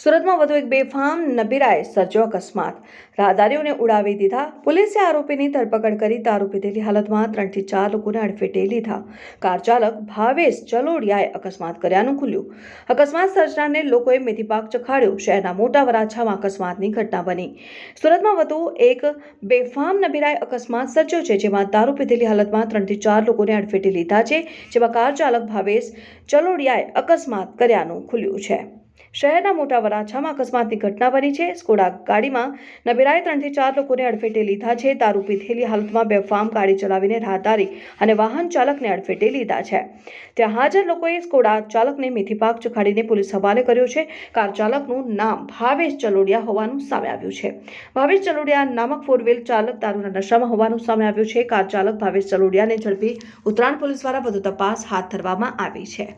સુરતમાં વધુ એક બેફામ નબીરાએ સર્જ્યો અકસ્માત, રાહદારીઓને ઉડાવી દીધા। પોલીસે આરોપીની ધરપકડ કરી દારૂ પીધેલી હાલતમાં 3 થી 4 લોકોને અડફેટે લીધા। કાર ચાલક ભાવેશ ચલોડિયાએ અકસ્માત કર્યાનું ખુલ્યું। અકસ્માત સર્જનારને લોકોએ મેથીપાક ચખાડ્યો। શહેરના મોટા વરાછામાં અકસ્માતની ઘટના બની। સુરતમાં વધુ એક બેફામ નબીરાએ અકસ્માત સર્જ્યો છે, જેમાં દારૂ પીધેલી હાલતમાં 3 થી 4 લોકોને અડફેટે લીધા છે, જેમાં કાર ચાલક ભાવેશ ચલોડિયાએ અકસ્માત કર્યાનું ખુલ્યું છે। શહેરના મોટા વરાછામાં અકસ્માતની ઘટના બની છે। સ્કોડા ગાડીમાં નબીરાએ 3 થી 4 લોકોને અડફેટે લીધા છે। દારૂ પીધેલી હાલતમાં બેફામ ગાડી ચલાવીને રાહદારી અને વાહન ચાલકને અડફેટે લીધા છે। ત્યાં હાજર લોકોએ સ્કોડા ચાલકને મેથીપાક ચખાડીને પોલીસ હવાલે કર્યો છે। કાર ચાલકનું નામ ભાવેશ ચલોડિયા હોવાનું સામે આવ્યું છે। ભાવેશ ચલોડિયા નામક 4 વ્હીલ ચાલક દારૂના નશામાં હોવાનું સામે આવ્યું છે। કાર ચાલક ભાવેશ ચલોડિયાને ઝડપી ઉત્તરાયણ પોલીસ દ્વારા વધુ તપાસ હાથ ધરવામાં આવી છે।